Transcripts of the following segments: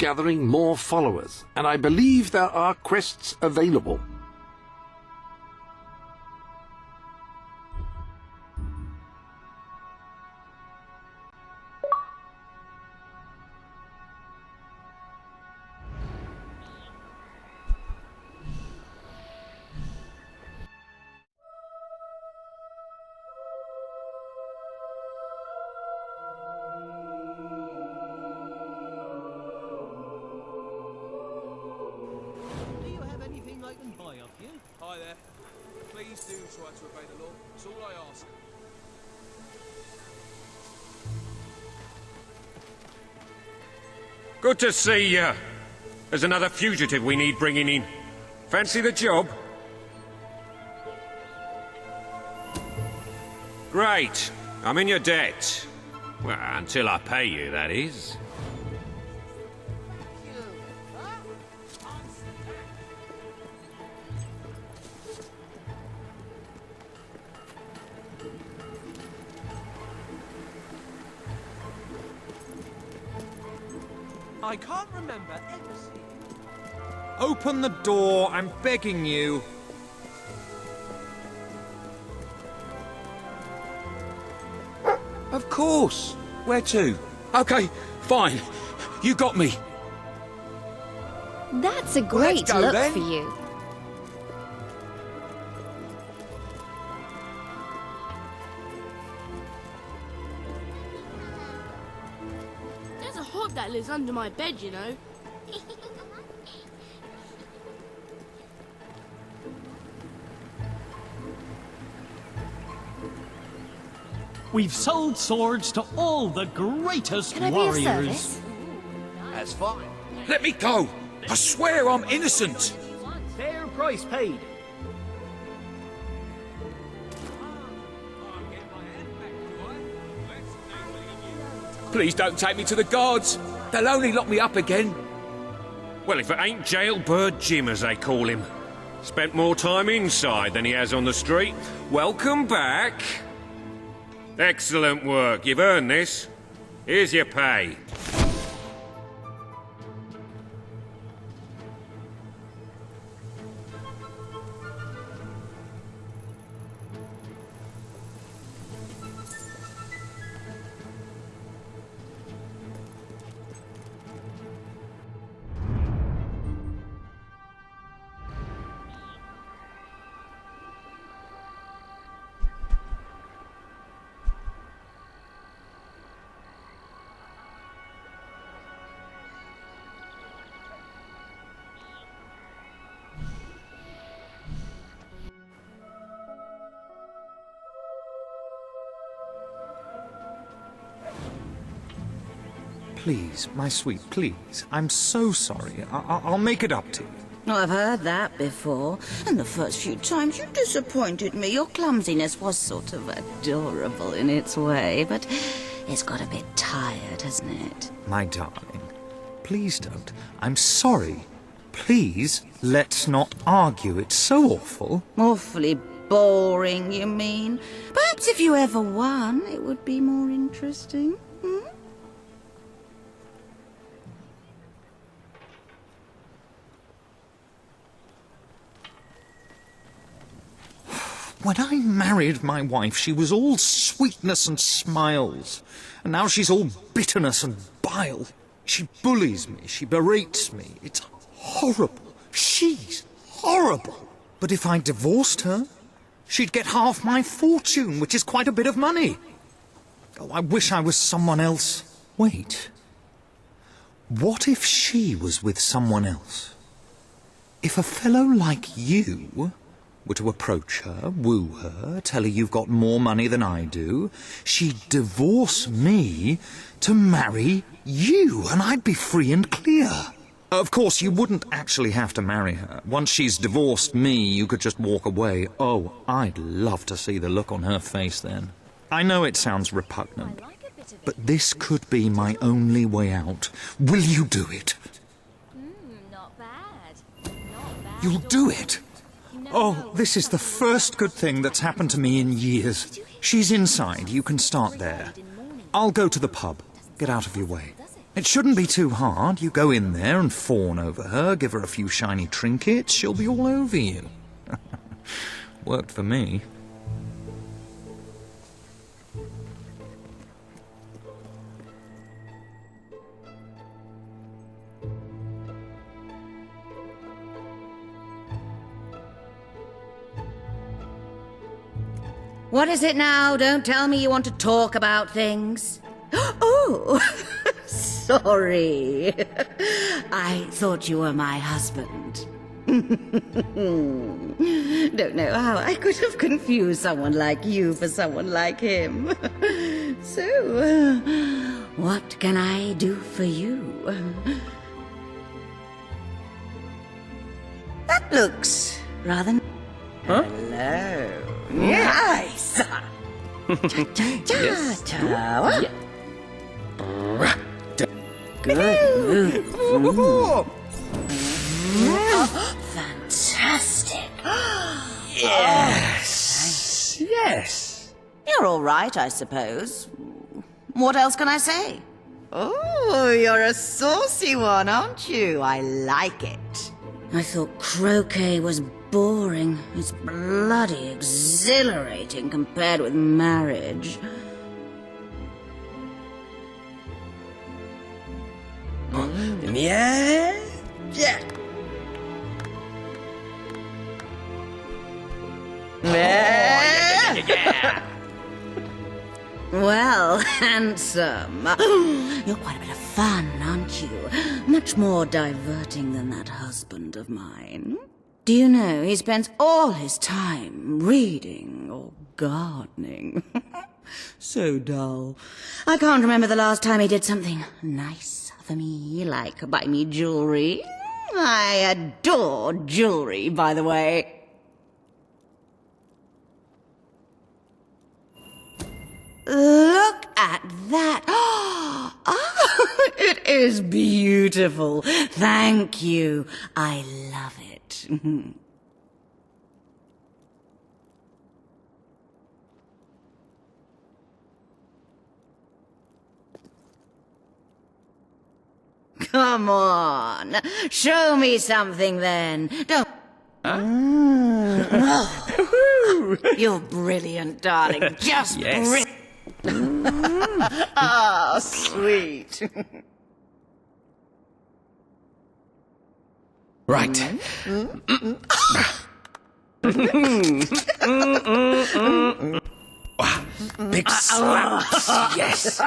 gathering more followers, and I believe there are quests available. Hi there. Please do try to obey the law. That's all I ask. Good to see you. There's another fugitive we need bringing in. Fancy the job? Great. I'm in your debt. Well, until I pay you, that is. I can't remember ever seeing... Open the door, I'm begging you. Of course. Where to? Okay, fine. You got me. That's a great go, look then. for you. There's a hog that lives under my bed, you know. We've sold swords to all the greatest Can I be of warriors. service? That's fine. Let me go. I swear I'm innocent. Fair price paid. Please don't take me to the guards. They'll only lock me up again. Well, if it ain't Jailbird Jim, as they call him. Spent more time inside than he has on the street. Welcome back. Excellent work. You've earned this. Here's your pay. Please, my sweet, please. I'm so sorry. I'll make it up to you. I've heard that before, and the first few times you disappointed me. Your clumsiness was sort of adorable in its way, but it's got a bit tired, hasn't it? My darling, please don't. I'm sorry. Please, let's not argue. It's so awful. Awfully boring, you mean? Perhaps if you ever won, it would be more interesting. Hmm? When I married my wife, she was all sweetness and smiles. And now she's all bitterness and bile. She bullies me, she berates me. It's horrible. She's horrible. But if I divorced her, she'd get half my fortune, which is quite a bit of money. Oh, I wish I was someone else. Wait. What if she was with someone else? If a fellow like you were to approach her, woo her, tell her you've got more money than I do, she'd divorce me to marry you, and I'd be free and clear. Of course, you wouldn't actually have to marry her. Once she's divorced me, you could just walk away. Oh, I'd love to see the look on her face then. I know it sounds repugnant, but this could be my only way out. Will you do it? Not bad. Not bad. You'll do it? Oh, this is the first good thing that's happened to me in years. She's inside. You can start there. I'll go to the pub. Get out of your way. It shouldn't be too hard. You go in there and fawn over her, give her a few shiny trinkets, she'll be all over you. Worked for me. What is it now? Don't tell me you want to talk about things. Oh, sorry. I thought you were my husband. Don't know how I could have confused someone like you for someone like him. So, what can I do for you? That looks rather... Huh? Hello. Nice. Cha-cha-cha. Good move. Fantastic. Yes. Yes. You're all right, I suppose. What else can I say? Oh, you're a saucy one, aren't you? I like it. I thought croquet was boring. It's bloody exhilarating compared with marriage. Yeah. Yeah. Well, handsome. You're quite a bit of fun, aren't you? Much more diverting than that husband of mine. Do you know he spends all his time reading or gardening? So dull. I can't remember the last time he did something nice for me, like buy me jewelry. I adore jewelry, by the way. Look at that. Oh, it is beautiful. Thank you. I love it. Come on. Show me something then. Don't... Oh. You're brilliant, darling. Just brilliant. Ah, sweet. Right. Big slaps. Yes.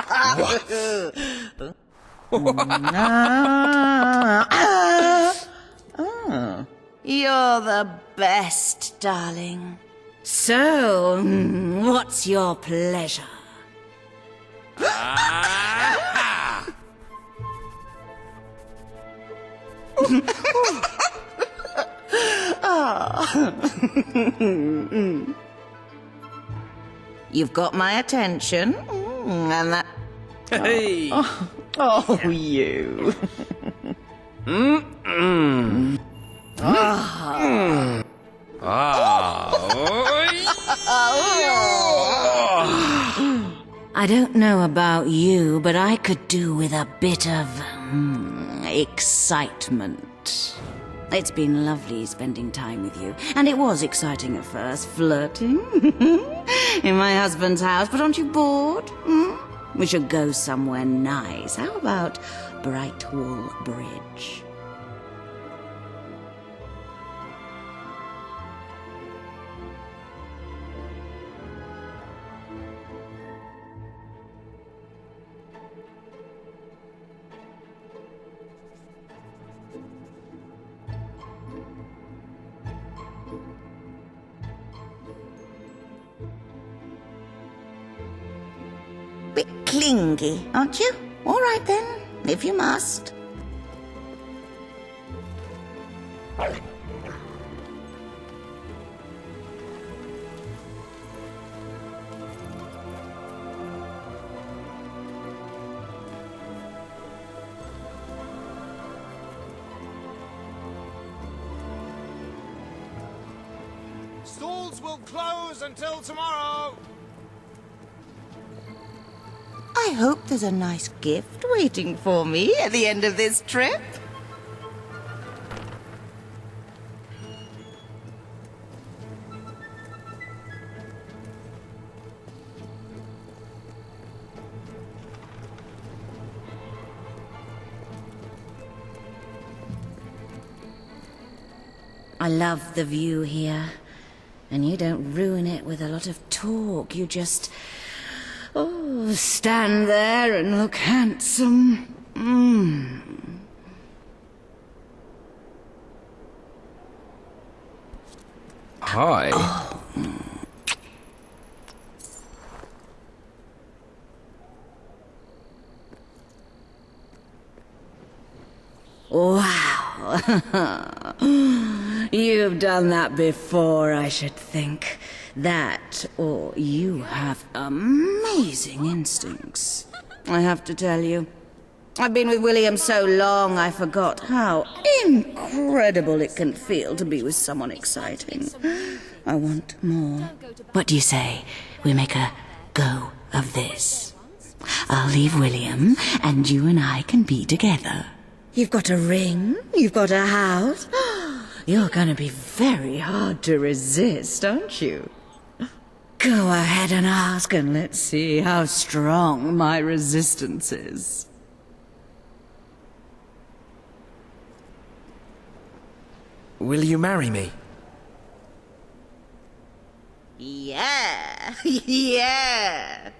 You're the best, darling. So, what's your pleasure? You've got my attention, and that... Hey. Oh, you. I don't know about you, but I could do with a bit of excitement. It's been lovely spending time with you, and it was exciting at first, flirting in my husband's house, but aren't you bored? We should go somewhere nice. How about Brightwall Bridge? Bit clingy, aren't you? All right then, if you must. Stalls will close until tomorrow. I hope there's a nice gift waiting for me at the end of this trip. I love the view here. And you don't ruin it with a lot of talk. You just... stand there and look handsome. Hi. Wow. You've done that before, I should think. That, or you have amazing instincts. I have to tell you. I've been with William so long, I forgot how incredible it can feel to be with someone exciting. I want more. What do you say we make a go of this? I'll leave William, and you and I can be together. You've got a ring, you've got a house. You're gonna be very hard to resist, aren't you? Go ahead and ask, and let's see how strong my resistance is. Will you marry me? Yeah, yeah.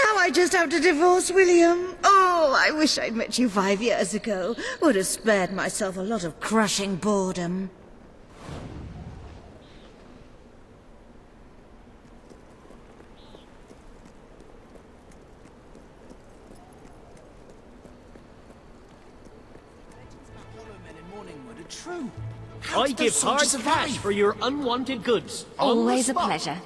Now I just have to divorce William. Oh, I wish I'd met you 5 years ago. Would have spared myself a lot of crushing boredom. True. I give hard cash for your unwanted goods. Always a pleasure.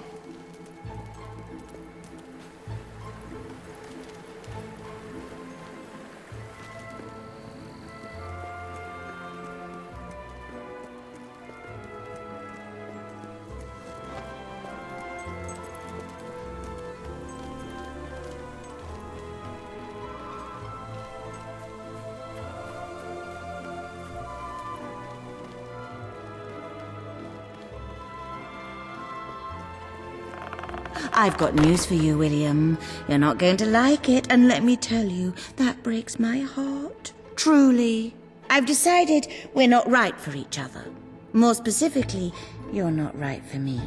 I've got news for you, William. You're not going to like it, and let me tell you, that breaks my heart. Truly. I've decided we're not right for each other. More specifically, you're not right for me.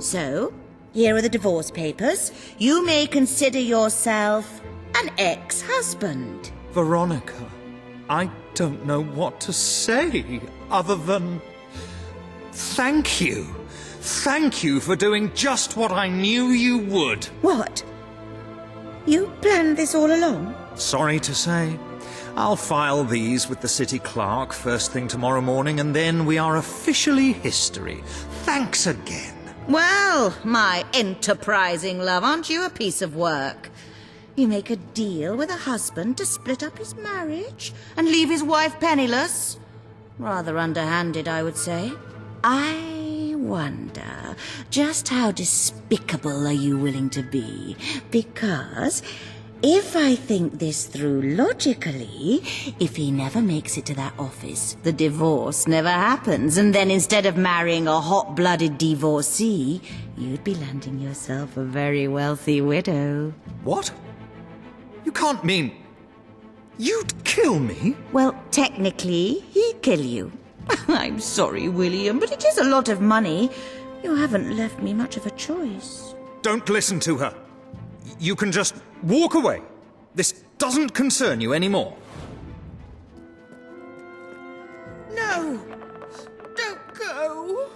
So, here are the divorce papers. You may consider yourself an ex-husband. Veronica, I don't know what to say other than thank you. Thank you for doing just what I knew you would. What? You planned this all along? Sorry to say. I'll file these with the city clerk first thing tomorrow morning, and then we are officially history. Thanks again. Well, my enterprising love, aren't you a piece of work? You make a deal with a husband to split up his marriage and leave his wife penniless? Rather underhanded, I would say. I wonder, just how despicable are you willing to be? Because if I think this through logically, if he never makes it to that office, the divorce never happens, and then instead of marrying a hot-blooded divorcee, you'd be landing yourself a very wealthy widow. What? You can't mean... You'd kill me? Well, technically, he'd kill you. I'm sorry, William, but it is a lot of money. You haven't left me much of a choice. Don't listen to her. You can just walk away. This doesn't concern you anymore. No! Don't go!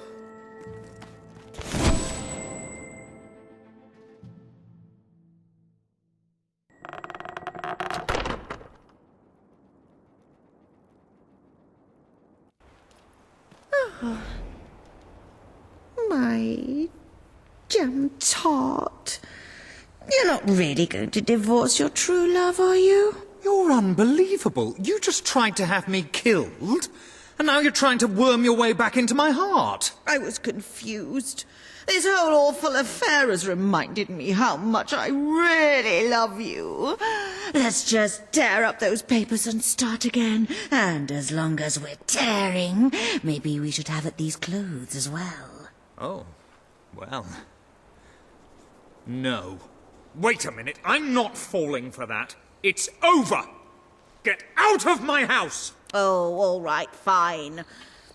My jam tart. You're not really going to divorce your true love, are you? You're unbelievable. You just tried to have me killed, And now you're trying to worm your way back into my heart. I was confused. This whole awful affair has reminded me how much I really love you. Let's just tear up those papers and start again. And as long as we're tearing, maybe we should have at these clothes as well. Oh, well. No. Wait a minute, I'm not falling for that. It's over! Get out of my house! Oh, all right, fine.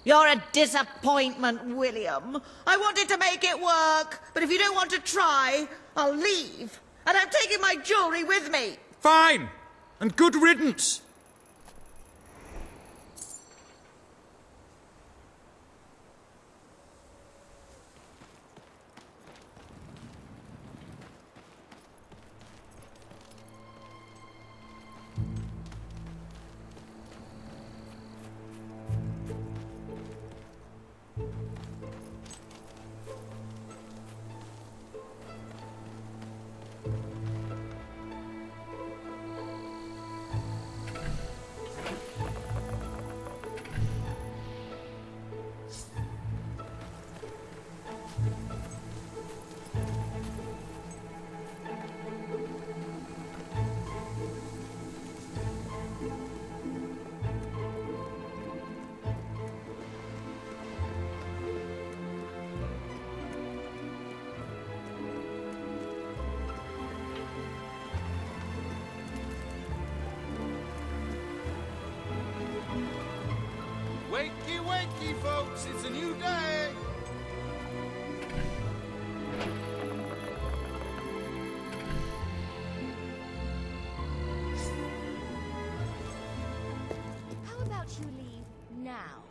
You're a disappointment, William. I wanted to make it work, but if you don't want to try, I'll leave. And I'm taking my jewellery with me. Fine! And good riddance! Wakey, wakey, folks, it's a new day. How about you leave now?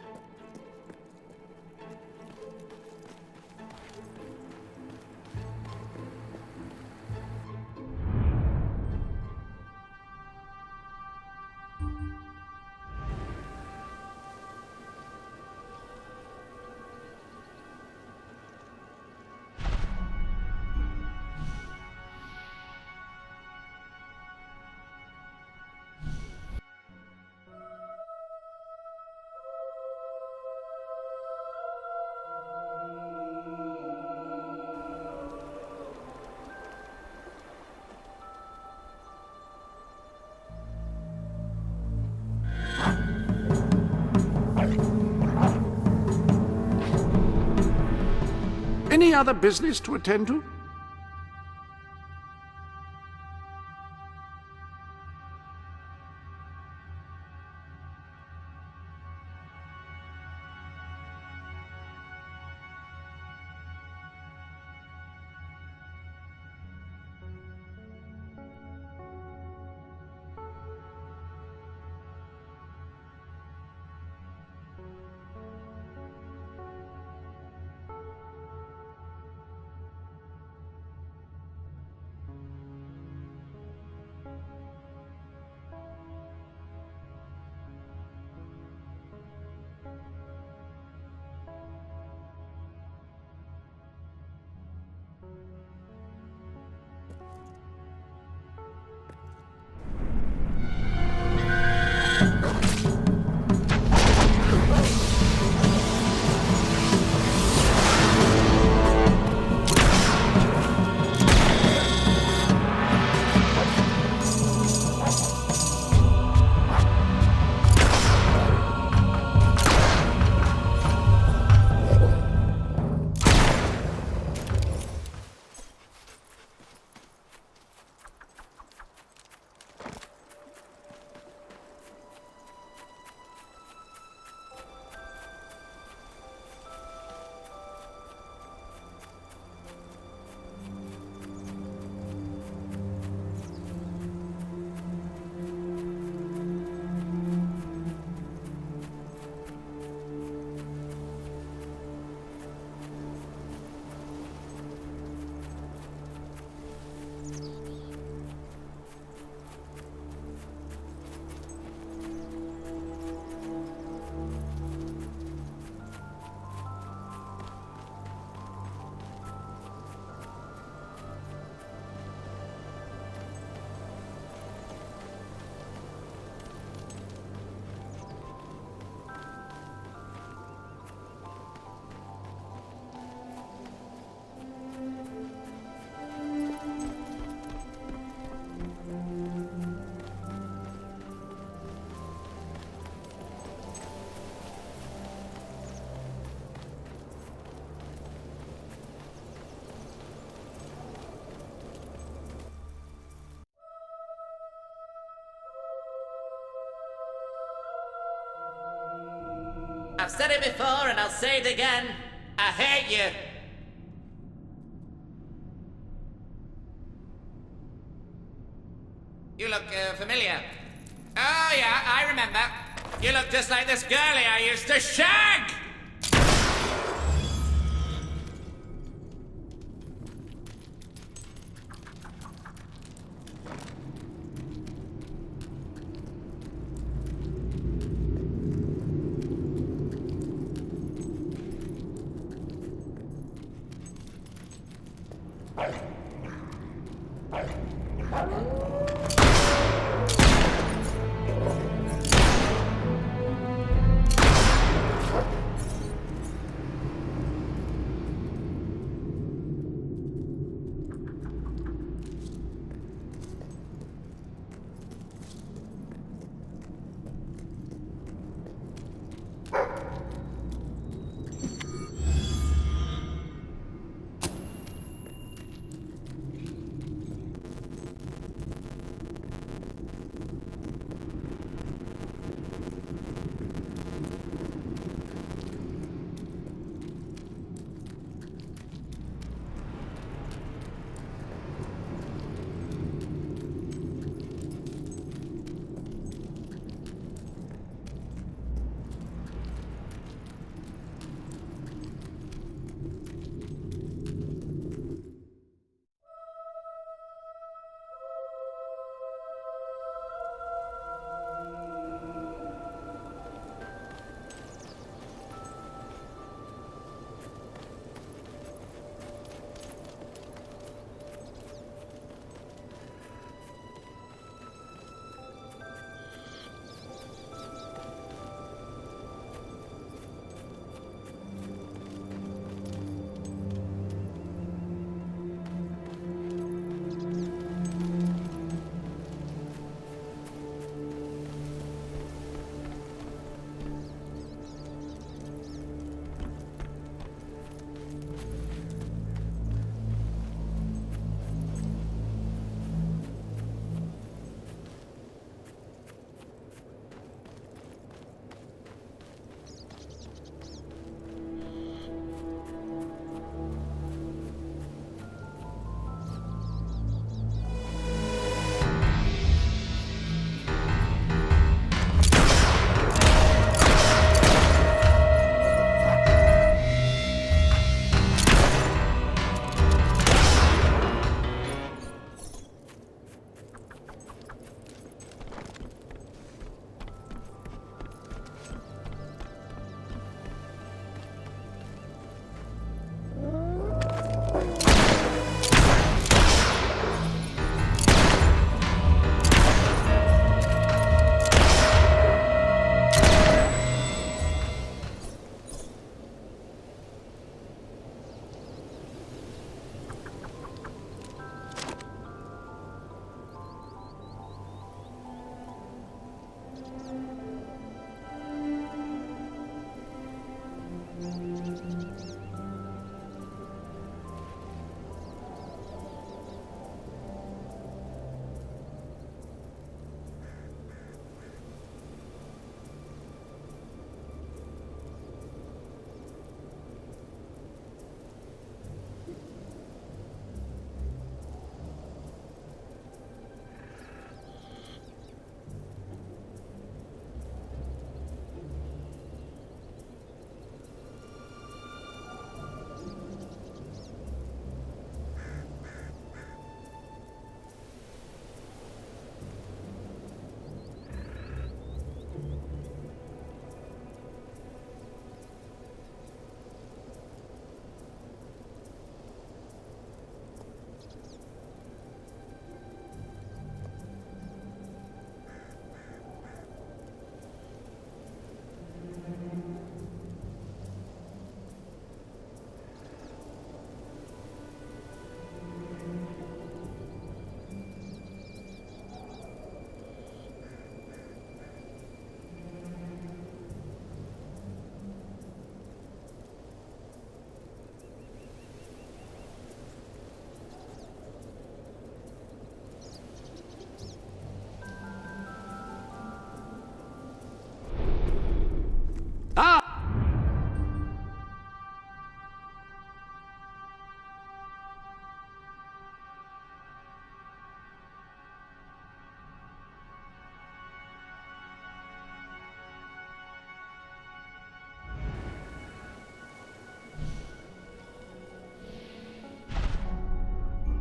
Any other business to attend to? I've said it before and I'll say it again. I hate you. You look familiar. Oh yeah, I remember. You look just like this girlie I used to shag!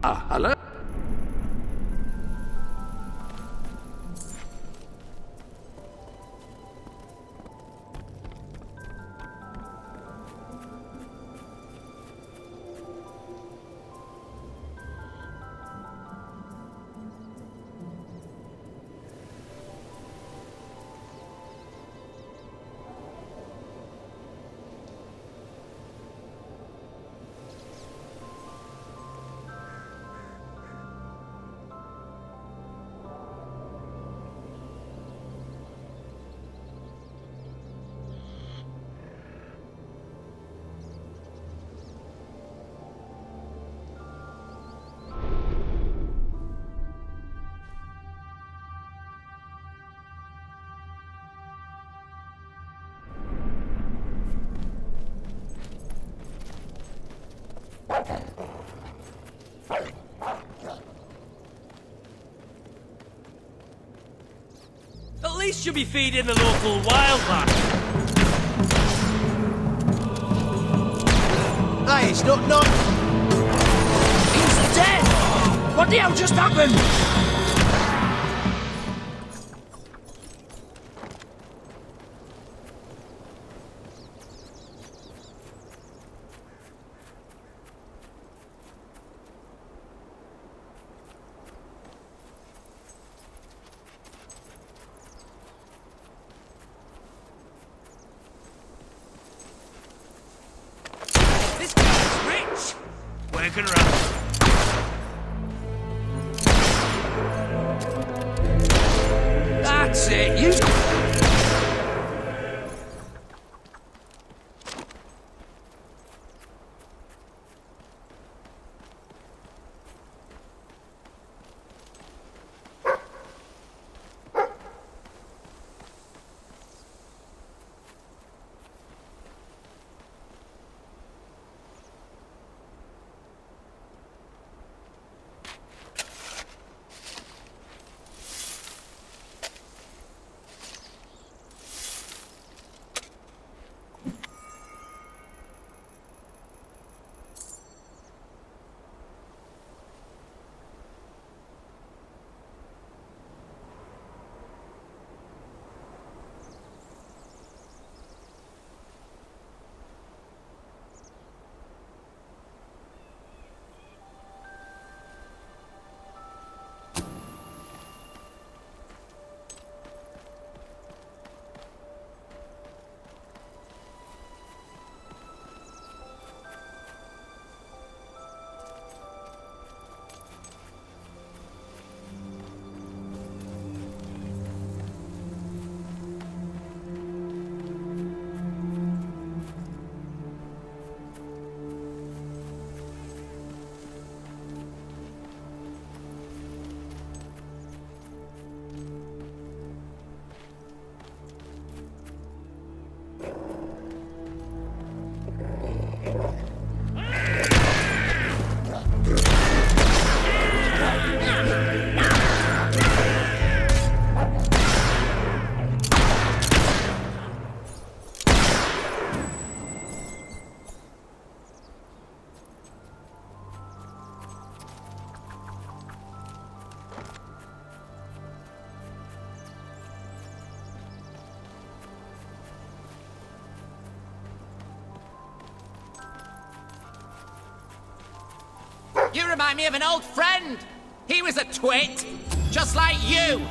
Hello? At least you'll be feeding the local wildlife. Hey, it's not... He's dead! What the hell just happened? This guy's rich! Working around. That's it, you... You remind me of an old friend. He was a twit, just like you.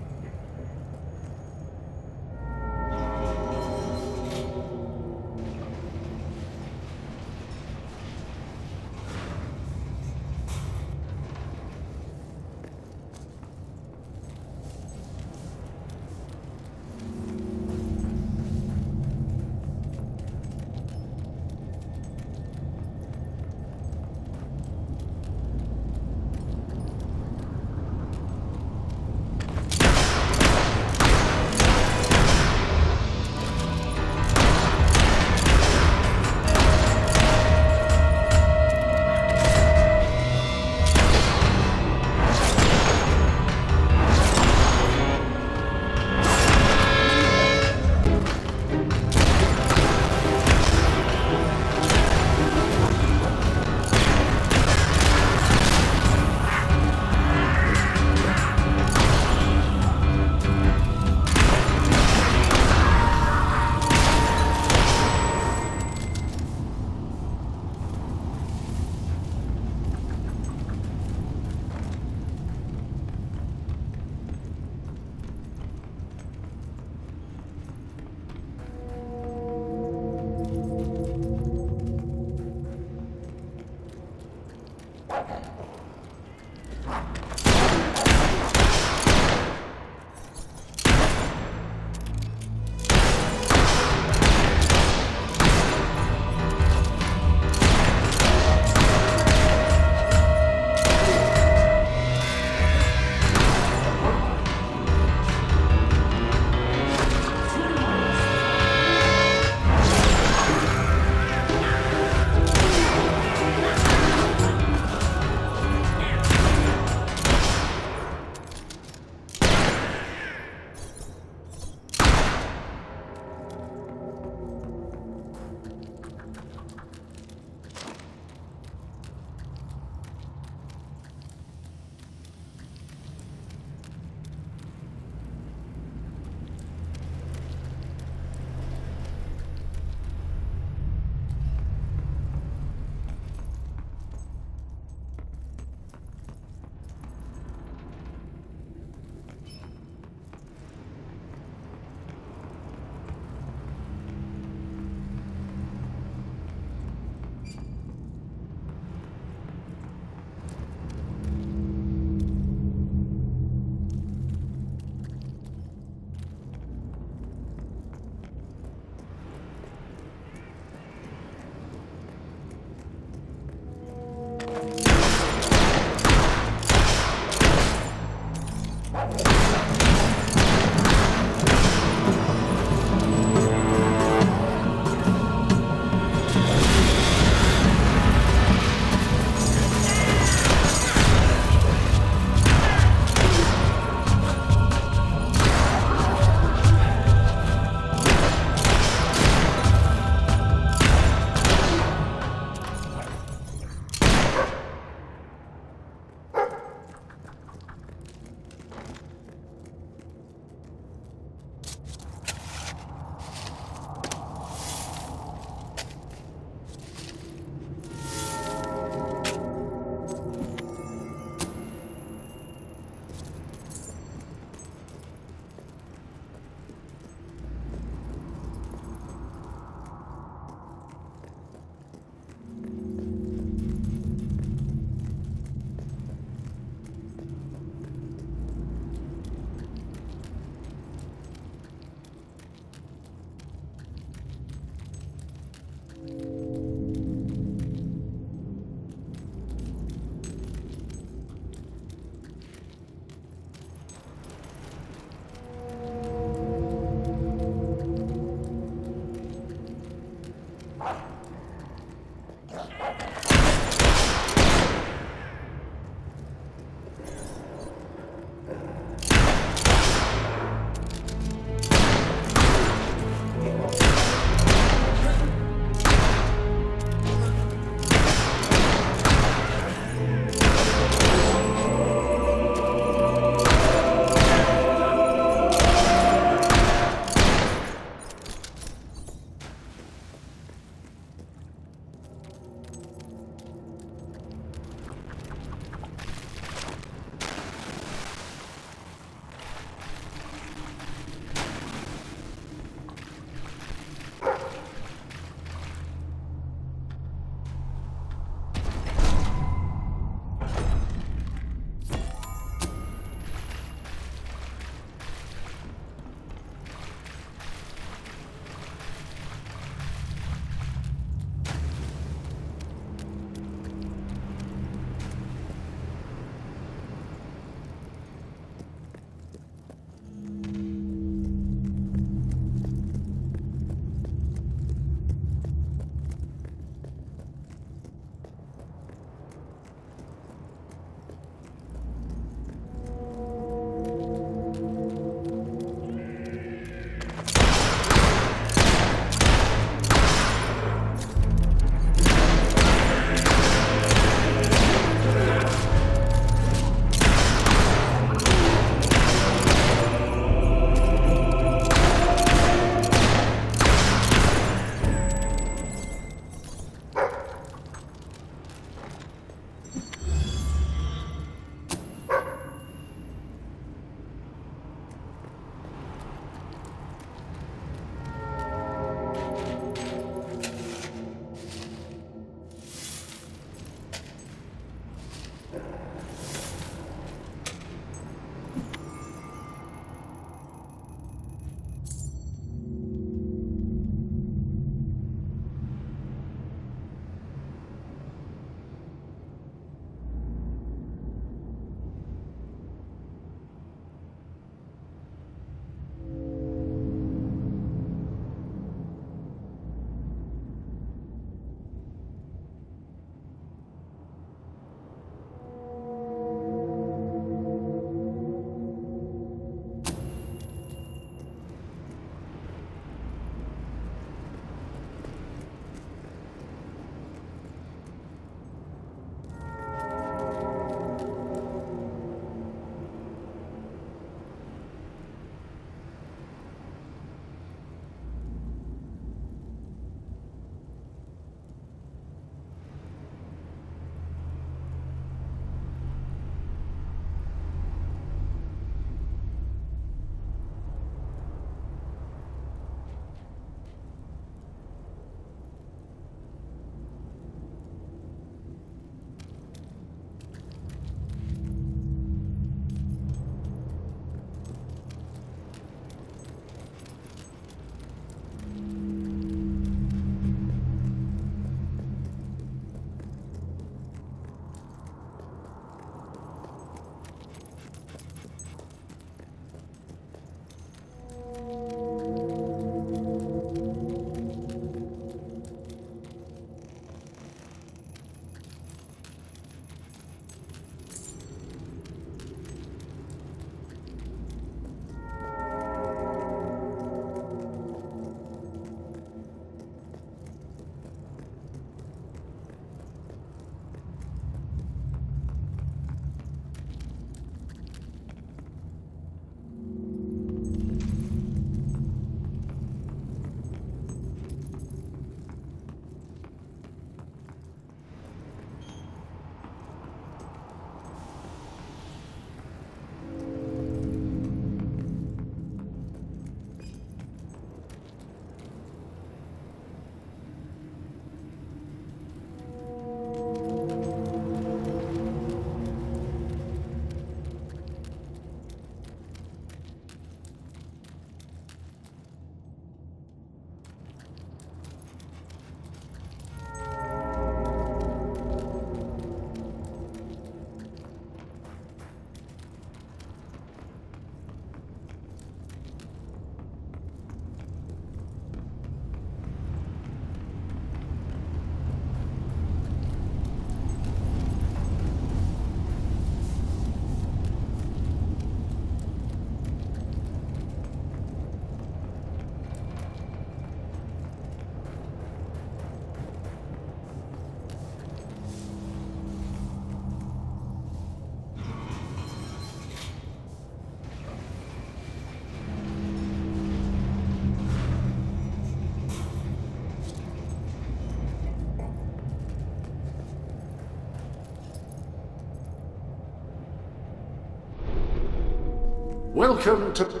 Welcome to...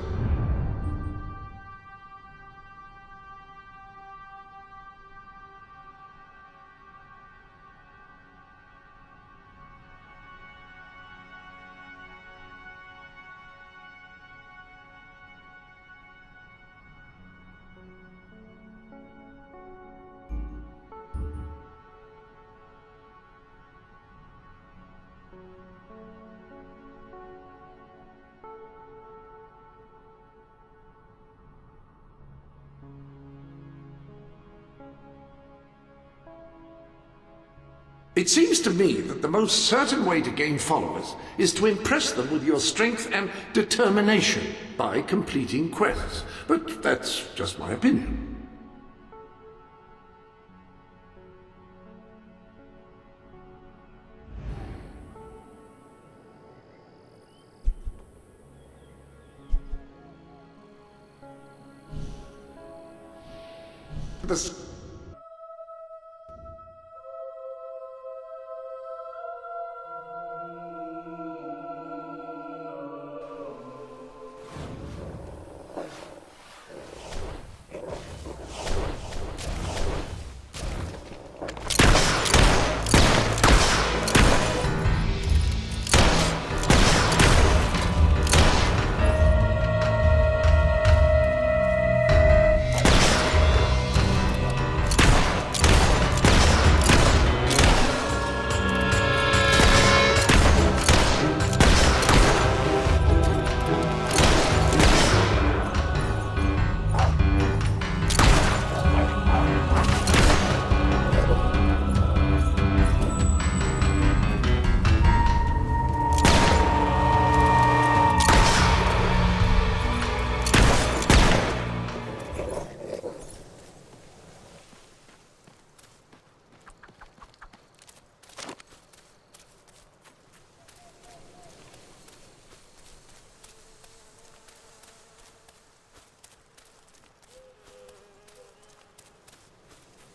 It seems to me that the most certain way to gain followers is to impress them with your strength and determination by completing quests. But that's just my opinion.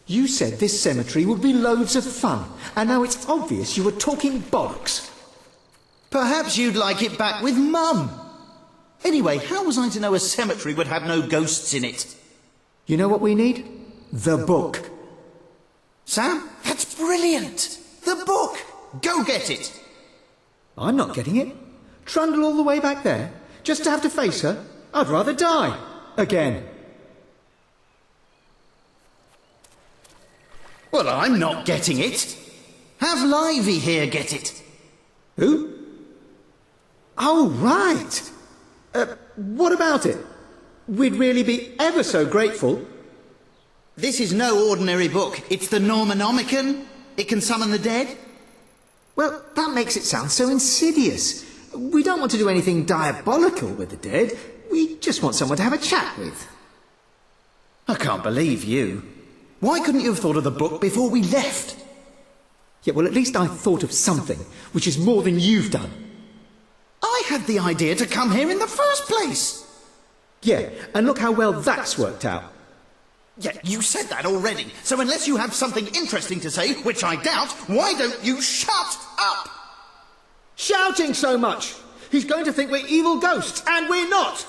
You said this cemetery would be loads of fun, and now it's obvious you were talking bollocks. Perhaps you'd like it back with Mum. Anyway, how was I to know a cemetery would have no ghosts in it? You know what we need? The book. Sam, that's brilliant! The book! Go get it! I'm not getting it. Trundle all the way back there, just to have to face her? I'd rather die. Again. Well, I'm not getting it. Have Livy here get it. Who? Oh, right. What about it? We'd really be ever so grateful. This is no ordinary book. It's the Normanomicon. It can summon the dead. Well, that makes it sound so insidious. We don't want to do anything diabolical with the dead. We just want someone to have a chat with. I can't believe you. Why couldn't you have thought of the book before we left? Yeah, well, at least I thought of something, which is more than you've done. I had the idea to come here in the first place. Yeah, and look how well that's worked out. Yeah, you said that already. So unless you have something interesting to say, which I doubt, why don't you shut up? Shouting so much! He's going to think we're evil ghosts, and we're not!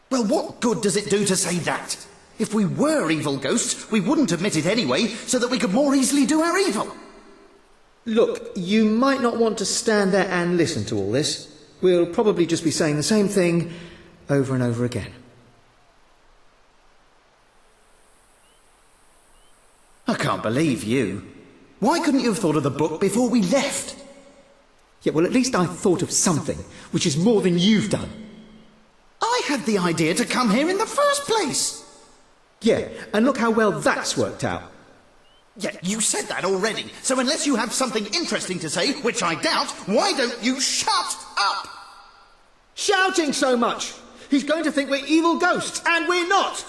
Well, what good does it do to say that? If we were evil ghosts, we wouldn't admit it anyway, so that we could more easily do our evil. Look, you might not want to stand there and listen to all this. We'll probably just be saying the same thing over and over again. I can't believe you. Why couldn't you have thought of the book before we left? Yeah, well, at least I thought of something, which is more than you've done. I had the idea to come here in the first place. Yeah, and look how well that's worked out. Yeah, you said that already. So unless you have something interesting to say, which I doubt, why don't you shut up? Shouting so much! He's going to think we're evil ghosts, and we're not!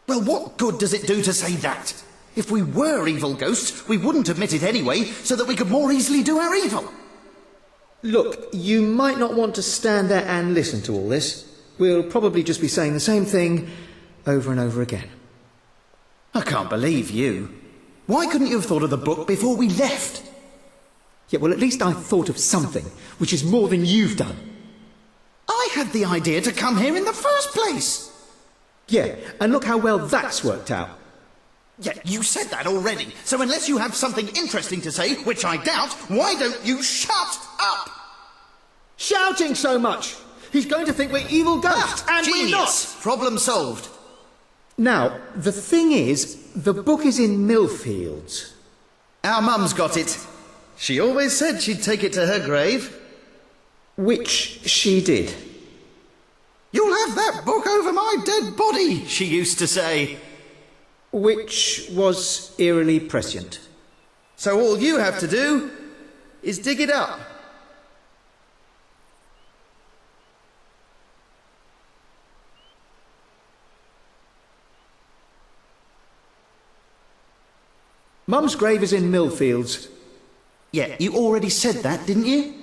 Well, what good does it do to say that? If we were evil ghosts, we wouldn't admit it anyway, so that we could more easily do our evil. Look, you might not want to stand there and listen to all this. We'll probably just be saying the same thing over and over again. I can't believe you. Why couldn't you have thought of the book before we left? Yeah, well, at least I thought of something, which is more than you've done. I had the idea to come here in the first place. Yeah, and look how well that's worked out. Yeah, you said that already. So unless you have something interesting to say, which I doubt, why don't you shut up? Shouting so much! He's going to think we're evil ghosts, and we're not! Genius! Problem solved. Now, the thing is, the book is in Millfields. Our mum's got it. She always said she'd take it to her grave. Which she did. You'll have that book over my dead body, she used to say. Which was eerily prescient. So all you have to do is dig it up. Mum's grave is in Millfields. Yeah, you already said that, didn't you?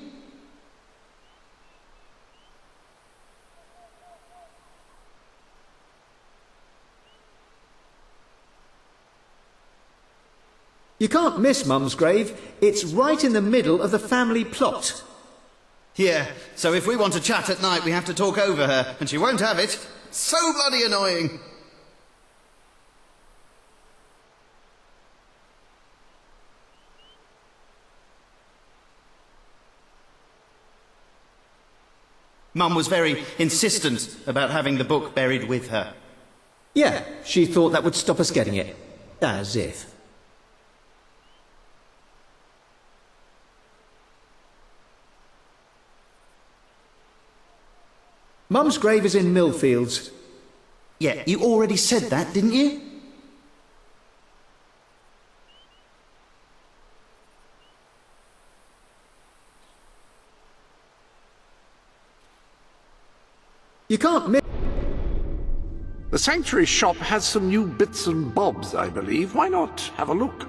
You can't miss Mum's grave. It's right in the middle of the family plot. Yeah, so if we want to chat at night, we have to talk over her, and she won't have it. So bloody annoying. Mum was very insistent about having the book buried with her. Yeah, she thought that would stop us getting it. As if. Mum's grave is in Millfields. Yeah, you already said that, didn't you? You can't miss... The Sanctuary shop has some new bits and bobs, I believe. Why not have a look?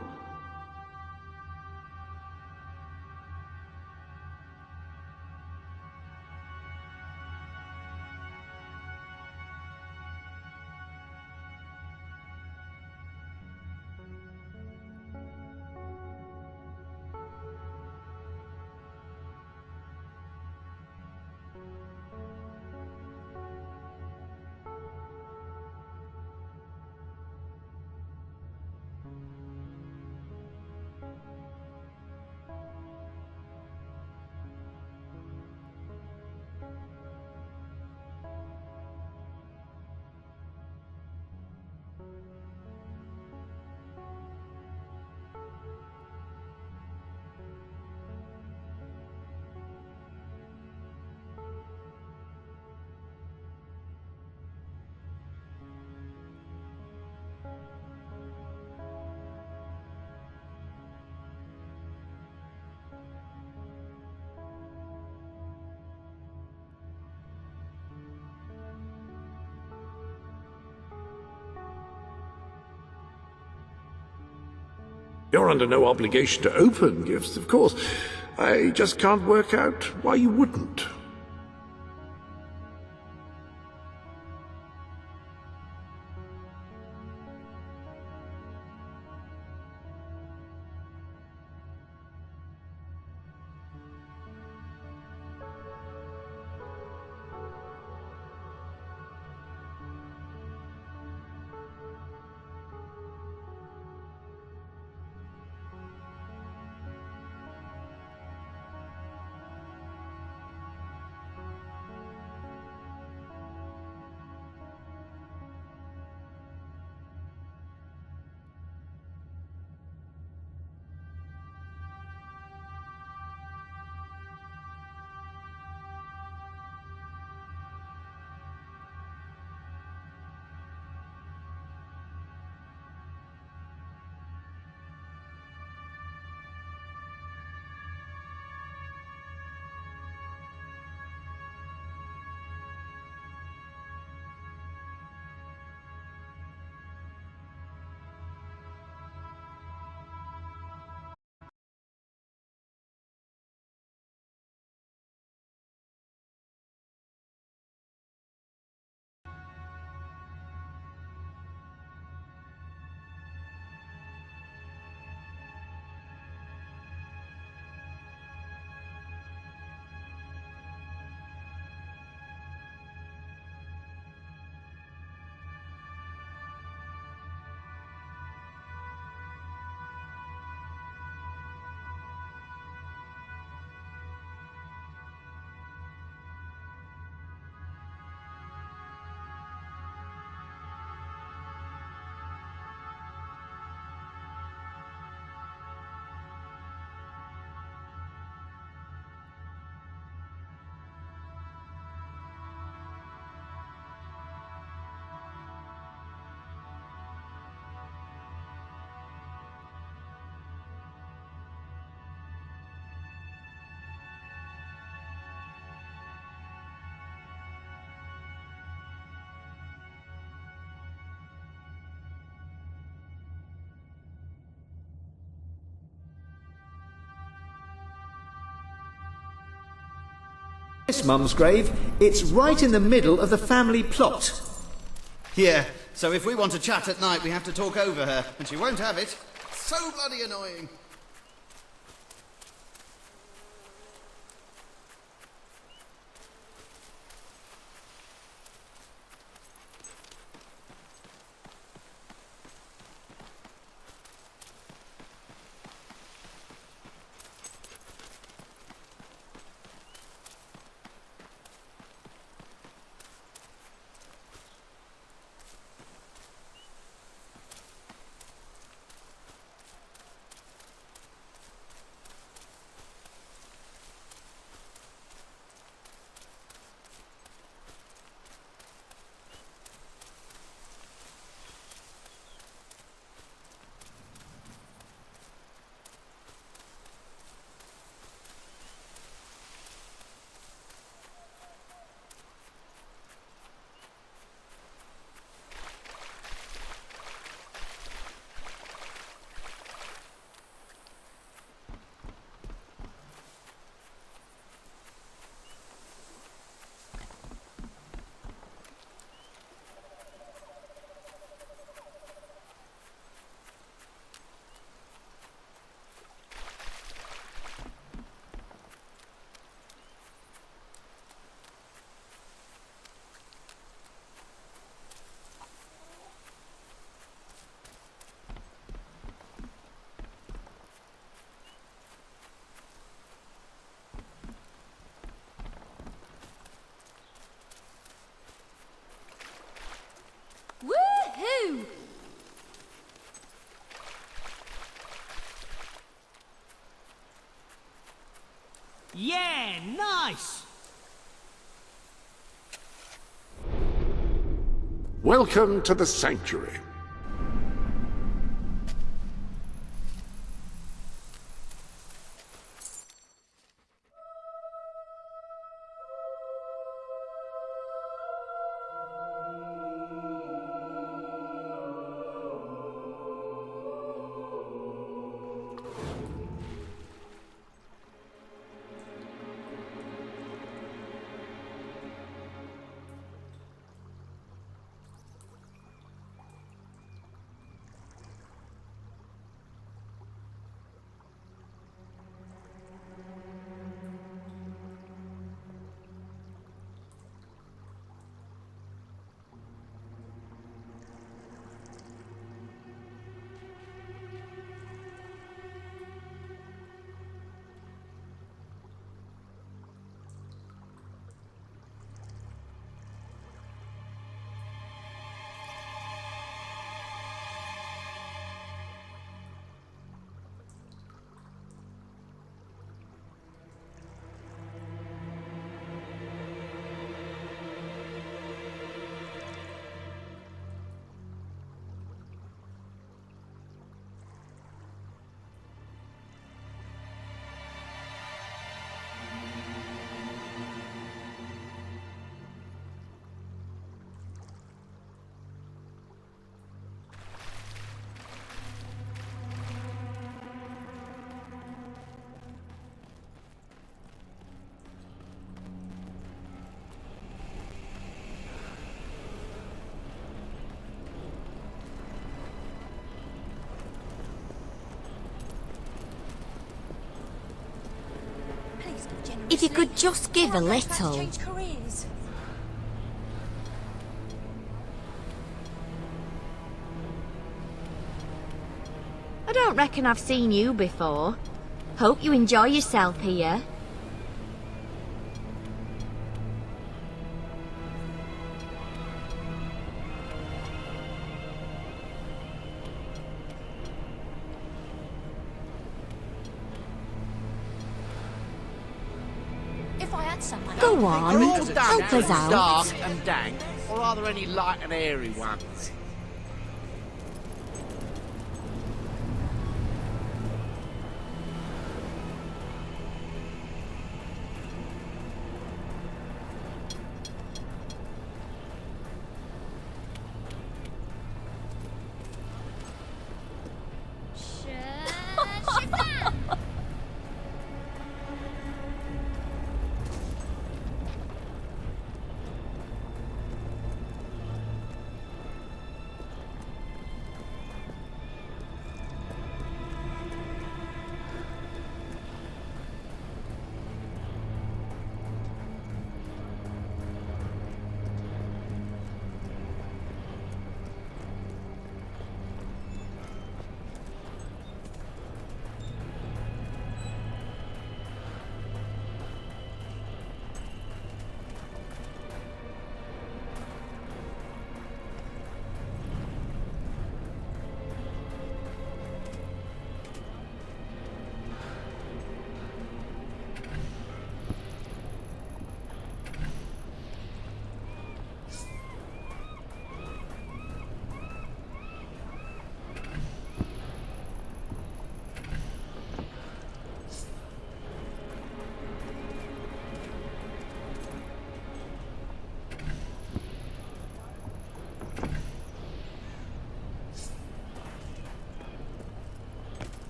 You're under no obligation to open gifts, of course. I just can't work out why you wouldn't. this Mum's grave. It's right in the middle of the family plot. Yeah, so if we want to chat at night, we have to talk over her, and she won't have it. So bloody annoying. Woohoo! Yeah, nice! Welcome to the sanctuary. If you could just give a little. I don't reckon I've seen you before. Hope you enjoy yourself here. If I had someone... Go on, Are all done help us out. dark and dank, or are there any light and airy ones?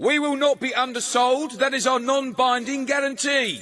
We will not be undersold. That is our non-binding guarantee.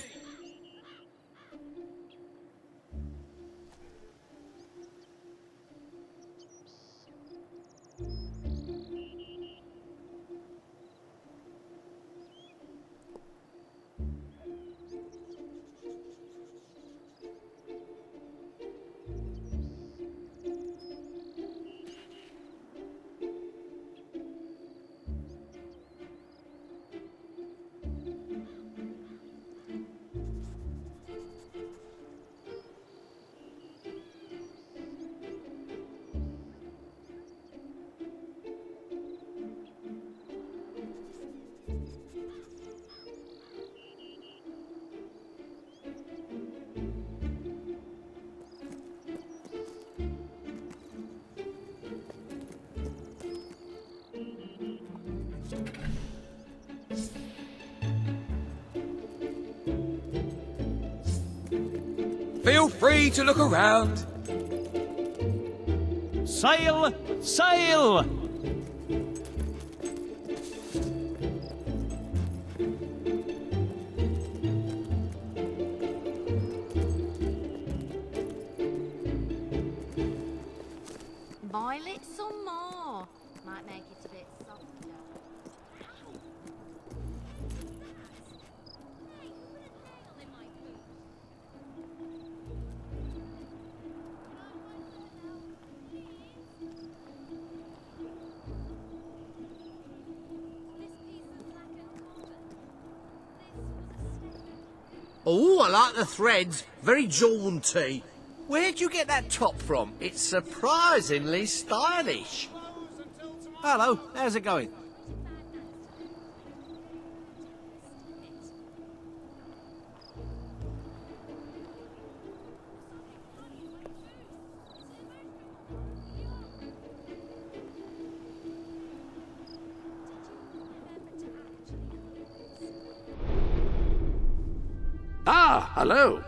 Feel free to look around. Sail! Sail! Boil it some more. Might make it a bit softer. Oh, I like the threads. Very jaunty. Where'd you get that top from? It's surprisingly stylish. Hello, how's it going? Ah, hello.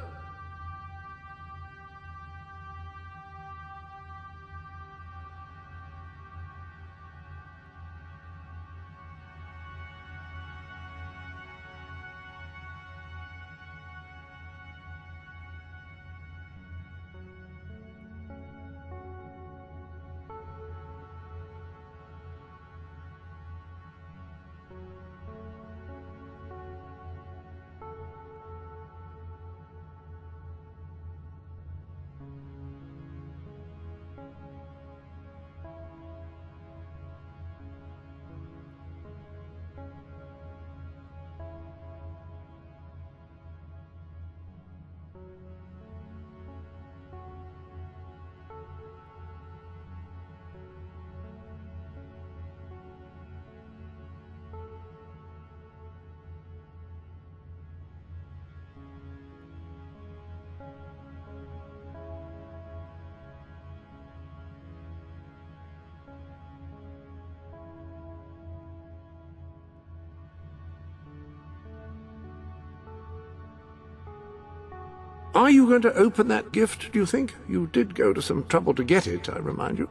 Are you going to open that gift, do you think? You did go to some trouble to get it, I remind you.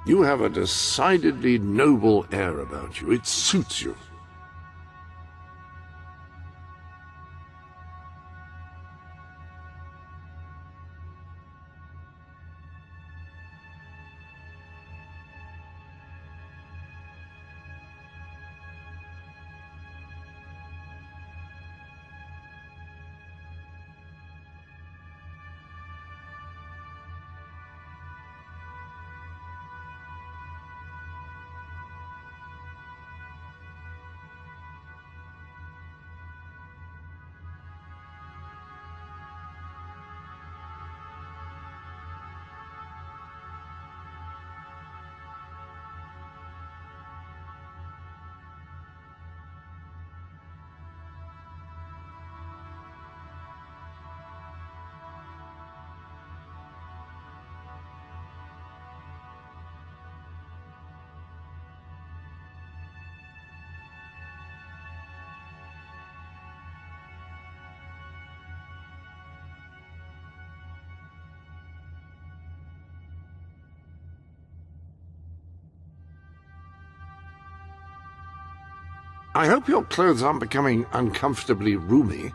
You have a decidedly noble air about you. It suits you. I hope your clothes aren't becoming uncomfortably roomy.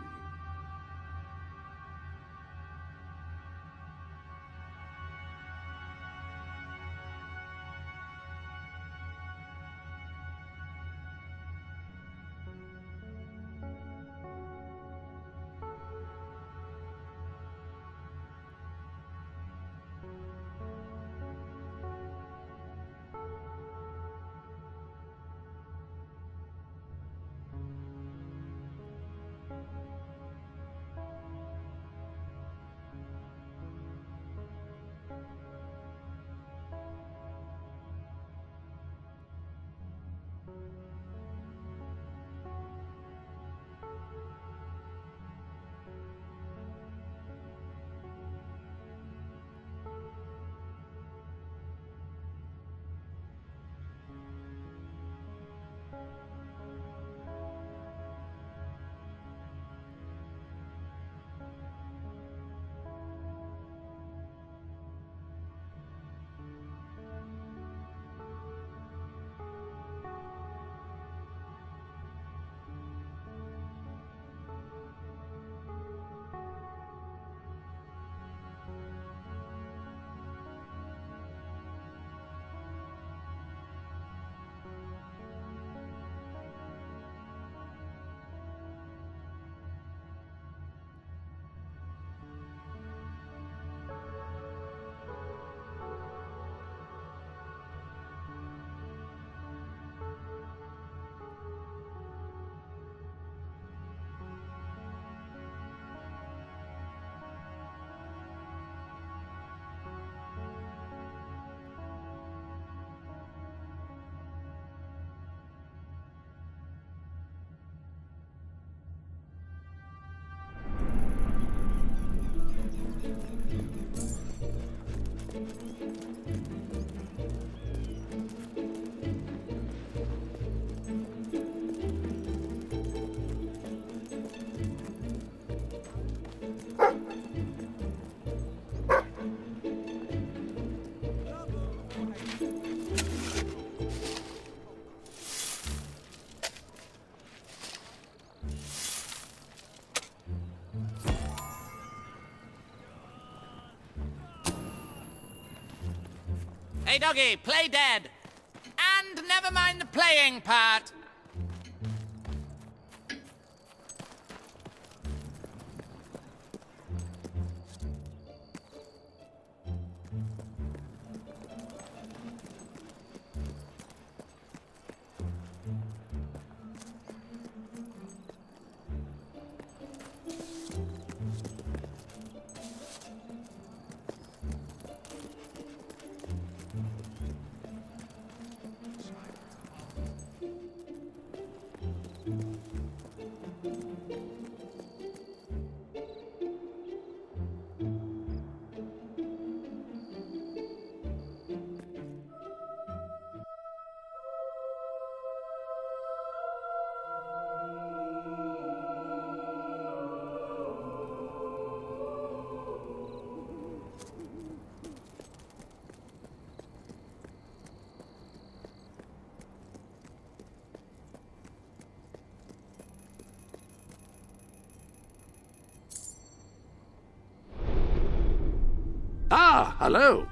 Hey, doggy, play dead. And never mind the playing part. Ah, hello.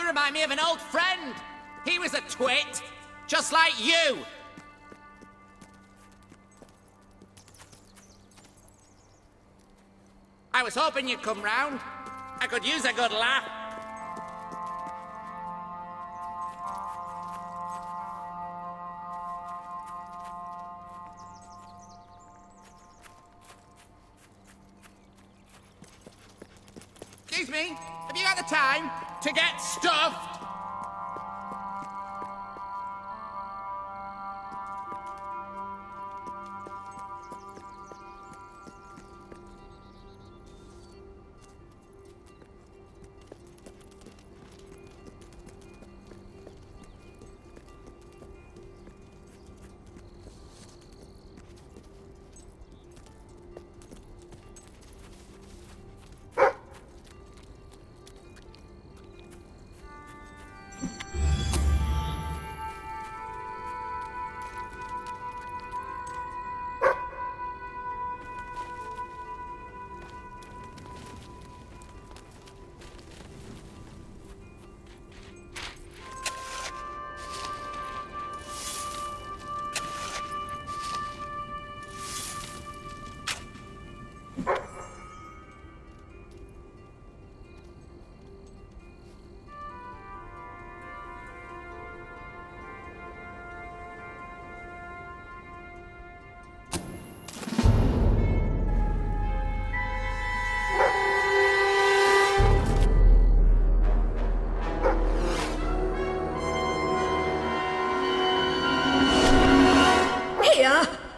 You remind me of an old friend. He was a twit, just like you. I was hoping you'd come round. I could use a good laugh. Excuse me, have you got the time to get stuffed?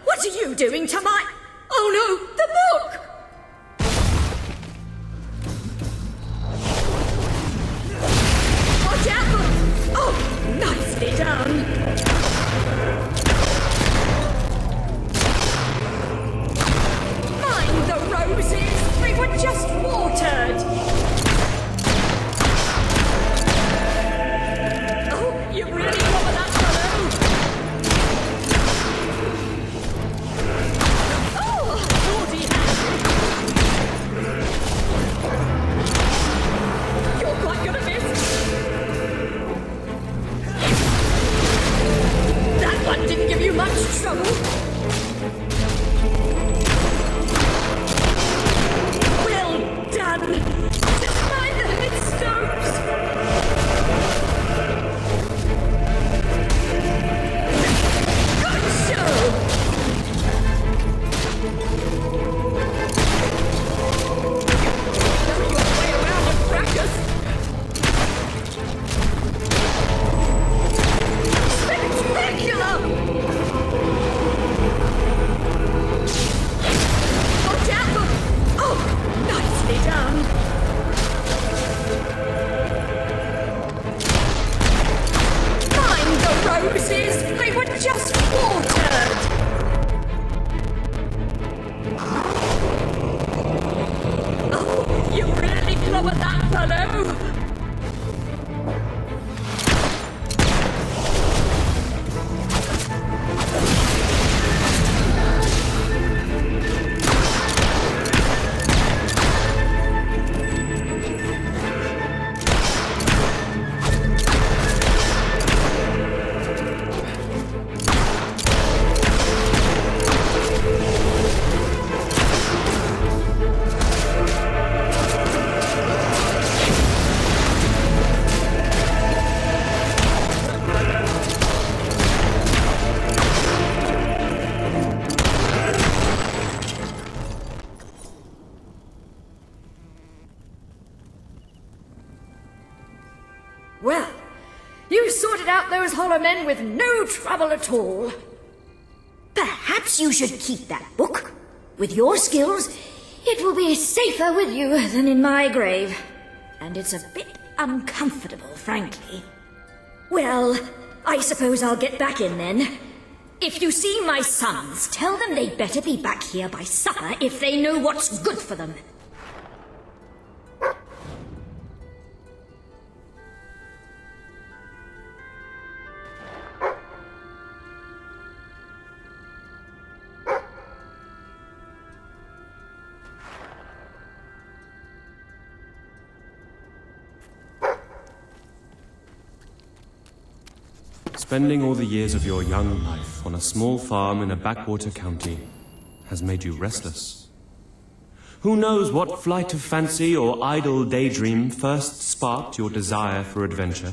What are you doing to my... Oh no, the book! Watch out! Oh, nicely done. Mind the roses, they were just watered. Oh, you really cover that fellow. You're quite gonna miss. That one didn't give you much trouble. Well done. Just mind the headstones. Good show. They were just watered! Oh, you really clobbered that fellow! Well, you sorted out those hollow men with no trouble at all. Perhaps you should keep that book. With your skills, it will be safer with you than in my grave. And it's a bit uncomfortable, frankly. Well, I suppose I'll get back in then. If you see my sons, tell them they'd better be back here by supper if they know what's good for them. spending all the years of your young life on a small farm in a backwater county has made you restless. Who knows what flight of fancy or idle daydream first sparked your desire for adventure?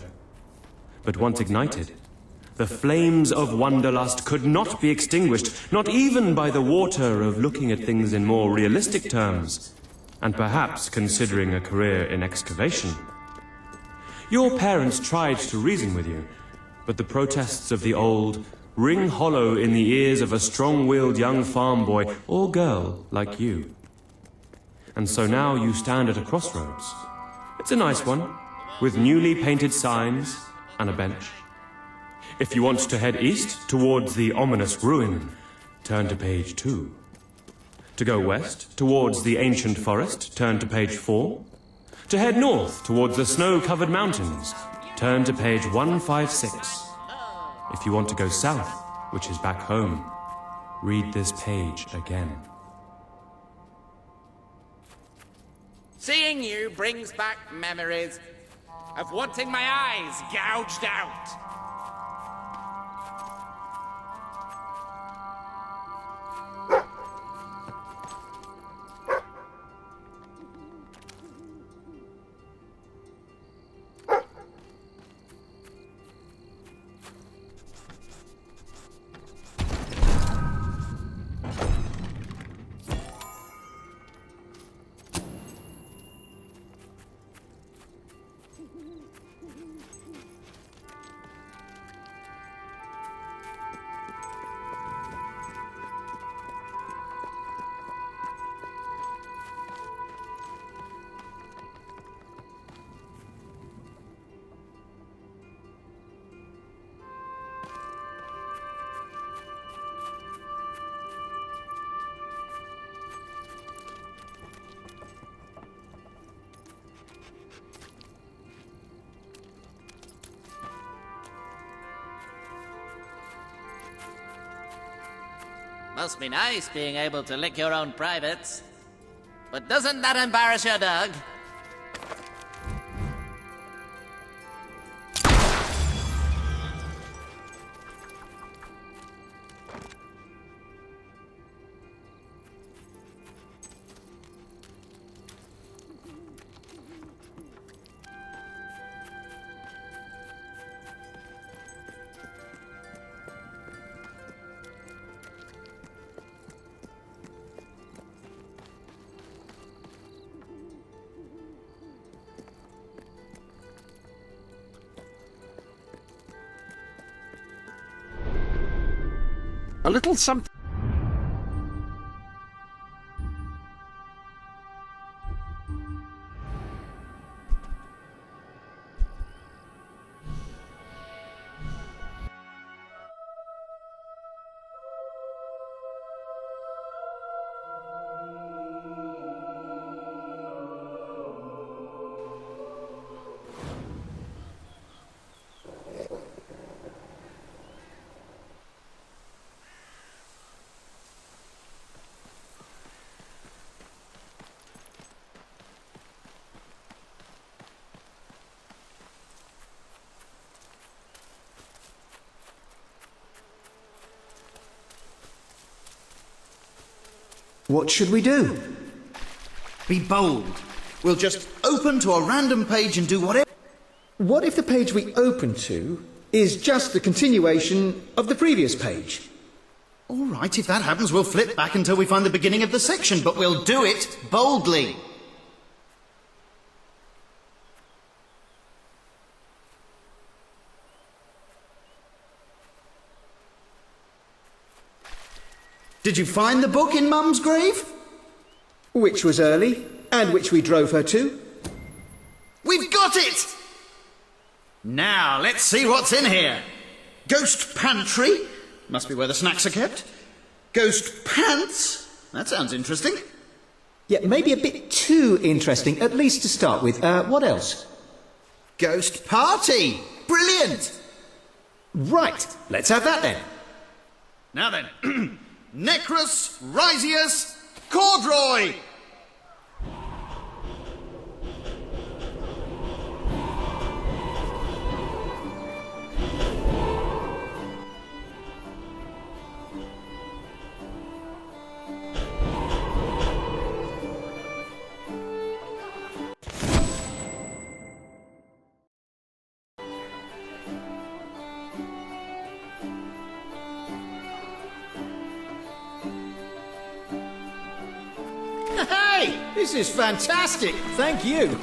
But once ignited, the flames of wanderlust could not be extinguished, not even by the water of looking at things in more realistic terms, and perhaps considering a career in excavation. Your parents tried to reason with you, but the protests of the old ring hollow in the ears of a strong-willed young farm boy or girl like you. And so now you stand at a crossroads. It's a nice one, with newly painted signs and a bench. If you want to head east towards the ominous ruin, turn to page 2. To go west towards the ancient forest, turn to page 4. To head north towards the snow-covered mountains, turn to page 156. If you want to go south, which is back home, read this page again. Seeing you brings back memories of wanting my eyes gouged out. Must be nice being able to lick your own privates. But doesn't that embarrass you, Doug? A little something. What should we do? Be bold. We'll just open to a random page and do whatever. What if the page we open to is just the continuation of the previous page? All right, if that happens, we'll flip back until we find the beginning of the section, but we'll do it boldly. Did you find the book in Mum's grave? Which was early, and which we drove her to. We've got it! Now, let's see what's in here. Ghost pantry. Must be where the snacks are kept. Ghost pants. That sounds interesting. Yeah, maybe a bit too interesting, at least to start with. What else? Ghost party. Brilliant. Right, let's have that then. Now then. Necrus, Risius, Corduroy! Hey, this is fantastic. Thank you.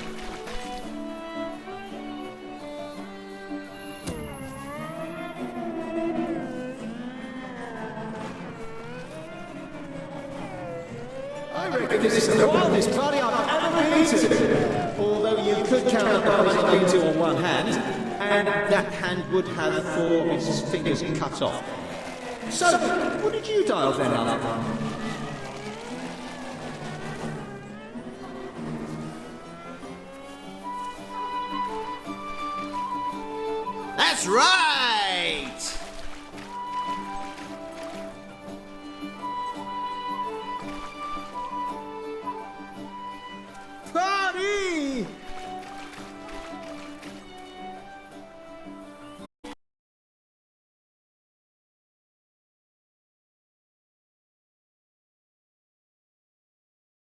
I reckon this is the wildest party I've ever been to. Although you could count the parties I've been to on one hand, and that hand would have 4 of its fingers cut off. So, what did you dial then, Alan? That's right.